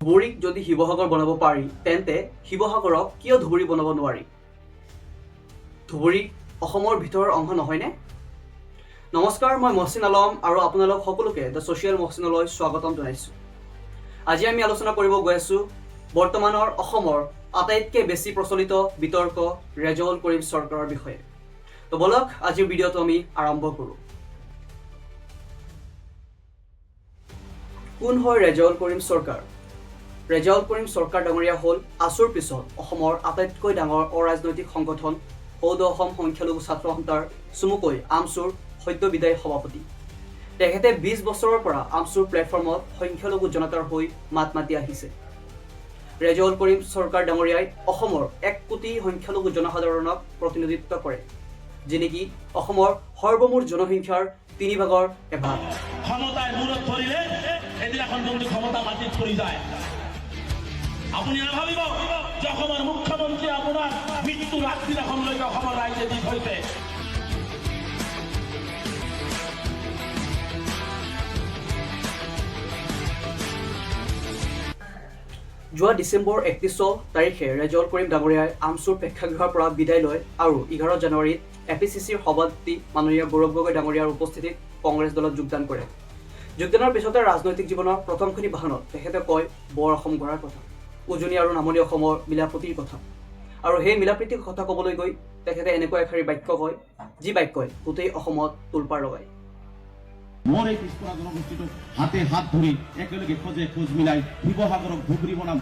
ধুবুৰীক যদি শিৱসাগৰ বনাব পাৰি তেন্তে শিৱসাগৰক কিয় ধুবুৰী বনাব নোৱাৰি? ধুবুৰী অসমৰ ভিতৰৰ অংশ নহয়নে? নমস্কাৰ, মই মহচিন আলম আৰু আপোনালোক সকলোকে দ্য ছ'চিয়েল মহচিনলৈ স্বাগতম জনাইছোঁ। আজি আমি আলোচনা কৰিব গৈ আছোঁ বৰ্তমানৰ অসমৰ আটাইতকৈ বেছি প্ৰচলিত বিতৰ্ক ৰেজাউল কৰিম চৰকাৰৰ বিষয়ে। তো বলক আজিৰ ভিডিঅ'টো আমি আৰম্ভ কৰোঁ। কোন হয় ৰেজাউল কৰিম চৰকাৰ? ৰেজাউল কৰিম চৰকাৰ ডাঙৰীয়া হ'ল আছুৰ পিছত অসমৰ আটাইতকৈ ডাঙৰ অৰাজনৈতিক সংগঠন সৌদ অসম সংখ্যালঘু ছাত্ৰ সন্থাৰ চমুকৈ আমছুৰ সদ্য বিদায়ী সভাপতি। তেখেতে 20 বছৰৰ পৰা আমছুৰ প্লেটফৰ্মত সংখ্যালঘু জনতাৰ হৈ মাত মাতি আহিছে। ৰেজাউল কৰিম চৰকাৰ ডাঙৰীয়াই অসমৰ 1 কোটি সংখ্যালঘু জনসাধাৰণক প্ৰতিনিধিত্ব কৰে, যি নেকি অসমৰ সৰ্বমুঠ জনসংখ্যাৰ 3 ভাগৰ এভাগ। ক্ষমতায় মূৰত ধৰিলে এদিনাখন কিন্তু ক্ষমতা মাটিত পৰি যায়। আপুনি নাভাবিব যে অসমৰ মুখ্যমন্ত্ৰী আপোনাৰ মৃত্যুৰ আগদিনাখনলৈকে অসমৰ ৰাইজে দি থৈছে। যোৱা ডিচেম্বৰ 31 তাৰিখে ৰেজাউল কৰিম ডাঙৰীয়াই আমছুৰ প্ৰেক্ষাগৃহৰ পৰা বিদায় লয় আৰু 11 জানুৱাৰীত এপিচিচিৰ সভাপতি মাননীয় গৌৰৱ গগৈ ডাঙৰীয়াৰ উপস্থিতিত কংগ্ৰেছ দলত যোগদান কৰে। যোগদানৰ পিছতে ৰাজনৈতিক জীৱনৰ প্ৰথমখিনি ভাষণত তেখেতে কয় বৰ অসম গঢ়াৰ কথা, উজনি আৰু নামনি অসমৰ মিলাপ্ৰীতিৰ কথা। আৰু সেই মিলাপ্ৰীতিৰ কথা ক'বলৈ গৈ তেখেতে এনেকুৱা এষাৰি বাক্য কয়, যি বাক্যই গোটেই অসমত তোলপাৰ লগায়। মোৰ এই পিছপৰা জনগোষ্ঠীটো হাতে হাত ধৰি একেলগে খোজ মিলাই শিৱসাগৰক ধুবুৰী বনাম,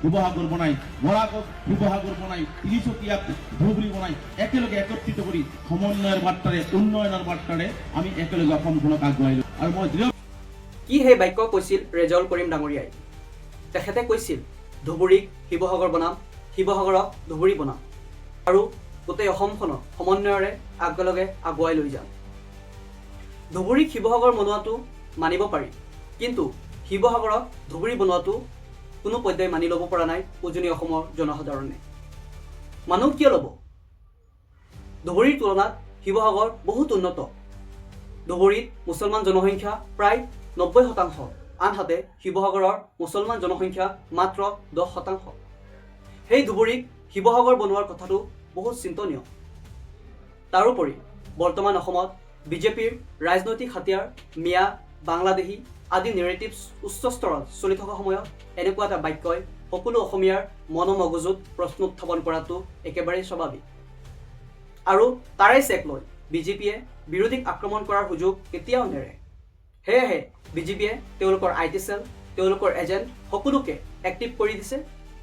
শিৱসাগৰ বনাই বৰাকক শিৱসাগৰ বনাই তিনিচুকীয়াক ধুবুৰী বনাই একেলগে একত্ৰিত কৰি সমন্বয়ৰ বাৰ্তাৰে উন্নয়নৰ বাৰ্তাৰে আমি একেলগে অসমখনক আগুৱাই লৈ আৰু মই কি সেই বাক্য কৈছিল ৰেজাউল কৰিম ডাঙৰীয়াই? তেখেতে কৈছিল ধুবুৰীক শিৱসাগৰ বনাম, শিৱসাগৰক ধুবুৰী বনাম আৰু গোটেই অসমখনক সমন্বয়ৰে একেলগে আগুৱাই লৈ যাম। ধুবুৰীক শিৱসাগৰ বনোৱাটো মানিব পাৰি, কিন্তু শিৱসাগৰক ধুবুৰী বনোৱাটো কোনো পৰ্যায় মানি ল'ব পৰা নাই উজনি অসমৰ জনসাধাৰণে। মানুহ কিয় ল'ব? ধুবুৰীৰ তুলনাত শিৱসাগৰ বহুত উন্নত। ধুবুৰীত মুছলমান জনসংখ্যা প্ৰায় 90%, আনহাতে শিৱসাগৰৰ মুছলমান জনসংখ্যা মাত্ৰ 10%। সেই ধুবুৰীক শিৱসাগৰ বনোৱাৰ কথাটো বহুত চিন্তনীয়। তাৰোপৰি বৰ্তমান অসমত বিজেপিৰ ৰাজনৈতিক হাতিয়াৰ মিয়া বাংলাদেশী আদি নেৰেটিভছ উচ্চ স্তৰত চলি থকা সময়ত এনেকুৱা এটা বাক্যই সকলো অসমীয়াৰ মনোমগজুত প্ৰশ্ন উত্থাপন কৰাটো একেবাৰেই স্বাভাৱিক। আৰু তাৰে চেক লৈ বিজেপিয়ে বিৰোধীক আক্ৰমণ কৰাৰ সুযোগ কেতিয়াও নেৰে। সেয়েহে বিজেপিয়ে তেওঁলোকৰ IT চেল, তেওঁলোকৰ এজেণ্ট সকলোকে এক্টিভ কৰি দিছে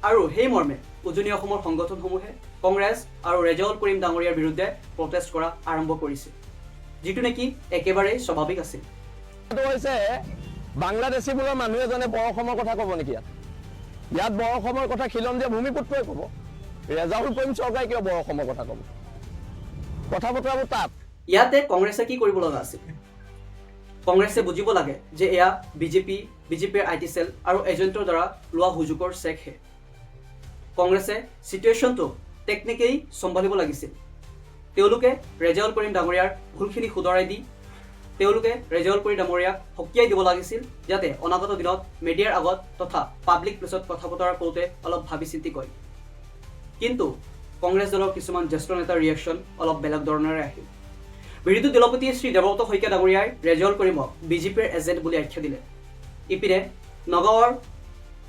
আৰু সেই মৰ্মে উজনি অসমৰ সংগঠনসমূহে কংগ্ৰেছ আৰু ৰেজাউল কৰিম ডাঙৰীয়াৰ বিৰুদ্ধে প্ৰটেষ্ট কৰা আৰম্ভ কৰিছে, যিটো নেকি একেবাৰেই স্বাভাৱিক আছিল। বাংলাদেশী বোলৰ মানুহ এজনে বৰ অসমৰ কথা ক'ব নেকি? ইয়াত বৰ অসমৰ কথা খিলঞ্জীয়া ভূমিপুত্ৰই ক'ব। ৰেজাউল কৰিম চৰকাৰে কিয় বৰ অসমৰ কথা ক'ব? কথা বতৰাবোৰ তাত। ইয়াতে কংগ্ৰেছে কি কৰিব লগা আছিল? কংগ্ৰেছে বুজিব লাগে যে এয়া বিজেপিৰ IT চেল আৰু এজেণ্টৰ দ্বাৰা লোৱা সুযোগৰ চেকহে। কংগ্ৰেছে চিটুৱেশ্যনটো টেকনিকেলি চম্ভালিব লাগিছিল। তেওঁলোকে ৰেজাউল কৰিম ডাঙৰীয়াৰ ভুলখিনি শুধৰাই দি তেওঁলোকে ৰেজাউল কৰিম ডাঙৰীয়াক সকীয়াই দিব লাগিছিল, যাতে অনাগত দিনত মিডিয়াৰ আগত তথা পাব্লিক প্লেচত কথা বতৰা কৰোঁতে অলপ ভাবি চিন্তি কয়। কিন্তু কংগ্ৰেছ দলৰ কিছুমান জ্যেষ্ঠ নেতাৰ ৰিয়েকশ্যন অলপ বেলেগ ধৰণেৰে আহিল। বিৰোধী দলপতি শ্ৰী দেৱব্ৰত শইকীয়া ডাঙৰীয়াই ৰেজাউল কৰিমক বিজেপিৰ এজেণ্ট বুলি আখ্যা দিলে। ইপিনে নগাঁৱৰ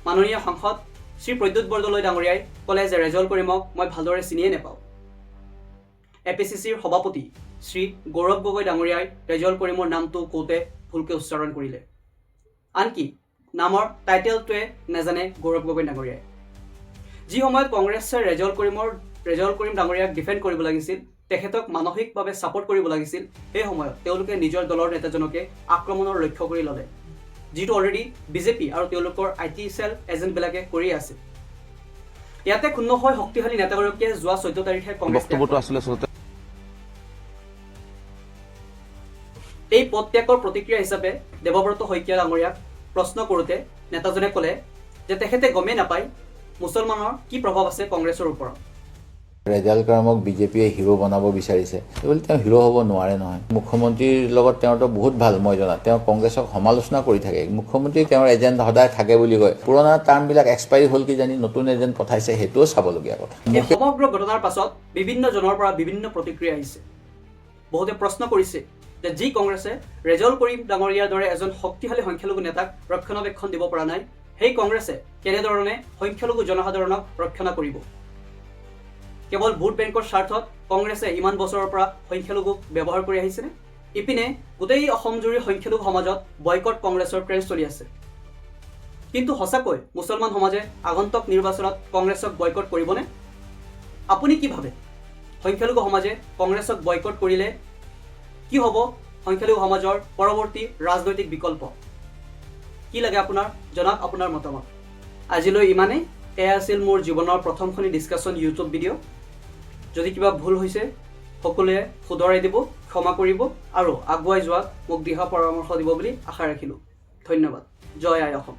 মাননীয় সাংসদ শ্ৰী প্ৰদ্যুৎ বৰদলৈ ডাঙৰীয়াই ক'লে যে ৰেজাউল কৰিমক মই ভালদৰে চিনিয়ে নাপাওঁ। এপিচিচিৰ সভাপতি শ্ৰী গৌৰৱ গগৈ ডাঙৰীয়াই ৰেজাউল কৰিমৰ নামটো কওঁতে ভুলকৈ উচ্চাৰণ কৰিলে। আনকি নামৰ টাইটেলটোৱে নাজানে গৌৰৱ গগৈ ডাঙৰীয়াই। যি সময়ত কংগ্ৰেছে ৰেজাউল কৰিম ডাঙৰীয়াক ডিফেণ্ড কৰিব লাগিছিল, তেখেতক মানসিকভাৱে ছাপোৰ্ট কৰিব লাগিছিল, সেই সময়ত তেওঁলোকে নিজৰ দলৰ নেতাজনকে আক্ৰমণৰ লক্ষ্য কৰি ল'লে, যিটো অলৰেডি বিজেপি আৰু তেওঁলোকৰ IT চেল এজেণ্টবিলাকে কৰি আছে। ইয়াতে ক্ষুণ্ণ হৈ শক্তিশালী নেতাগৰাকীয়ে যোৱা 14 তাৰিখে কংগ্ৰেছ এই পদত্যাগৰ প্ৰতিক্ৰিয়া হিচাপে দেৱব্ৰত শইকীয়া ডাঙৰীয়াক প্ৰশ্ন কৰোঁতে নেতাজনে ক'লে যে তেখেতে গমেই নাপায় মুছলমানৰ কি প্ৰভাৱ আছে কংগ্ৰেছৰ ওপৰত। ৰেজাল কাৰামক বিজেপিয়ে হিৰো বনাব বিচাৰিছে বুলি তেওঁ হিৰো হ'ব নোৱাৰে নহয়। মুখ্যমন্ত্ৰীৰ লগত তেওঁতো বহুত ভাল, মই জনাত তেওঁ কংগ্ৰেছক সমালোচনা কৰি থাকে। মুখ্যমন্ত্ৰী তেওঁৰ এজেণ্ট সদায় থাকে বুলি কয়। পুৰণা টাৰ্মবিলাক এক্সপায়াৰী হ'ল কি জানি নতুন এজেণ্ট পঠাইছে, সেইটোও চাবলগীয়া কথা। এই সমগ্ৰ ঘটনাৰ পাছত বিভিন্ন জনৰ পৰা বিভিন্ন প্ৰতিক্ৰিয়া আহিছে। বহুতে প্ৰশ্ন কৰিছে যে যি কংগ্ৰেছে ৰেজাউল কৰিম ডাঙৰীয়াৰ দৰে এজন শক্তিশালী সংখ্যালঘু নেতাক ৰক্ষণাবেক্ষণ দিব পৰা নাই, সেই কংগ্ৰেছে কেনেধৰণে সংখ্যালঘু জনসাধাৰণক ৰক্ষণা কৰিব? কেৱল ভোট বেংকৰ স্বাৰ্থত কংগ্ৰেছে ইমান বছৰৰ পৰা সংখ্যালঘুক ব্যৱহাৰ কৰি আহিছেনে? ইপিনে গোটেই অসমজুৰি সংখ্যালঘু সমাজত বয়কট কংগ্ৰেছৰ ট্ৰেণ্ড চলি আছে। কিন্তু সঁচাকৈ মুছলমান সমাজে আগন্তুক নিৰ্বাচনত কংগ্ৰেছক বয়কট কৰিবনে? আপুনি কি ভাবে? সংখ্যালঘু সমাজে কংগ্ৰেছক বয়কট কৰিলে কি হ'ব সংখ্যালঘু সমাজৰ পৰৱৰ্তী ৰাজনৈতিক বিকল্প? কি লাগে আপোনাৰ? জনাওক আপোনাৰ মতামত। আজিলৈ ইমানেই। এয়া আছিল মোৰ জীৱনৰ প্ৰথমখনি ডিছকাশ্যন ইউটিউব ভিডিঅ'। যদি কিবা ভুল হৈছে সকলোৱে শুধৰাই দিব, ক্ষমা কৰিব আৰু আগুৱাই যোৱাত মোক দিহা পৰামৰ্শ দিব বুলি আশা ৰাখিলোঁ। ধন্যবাদ। জয় আই অসম।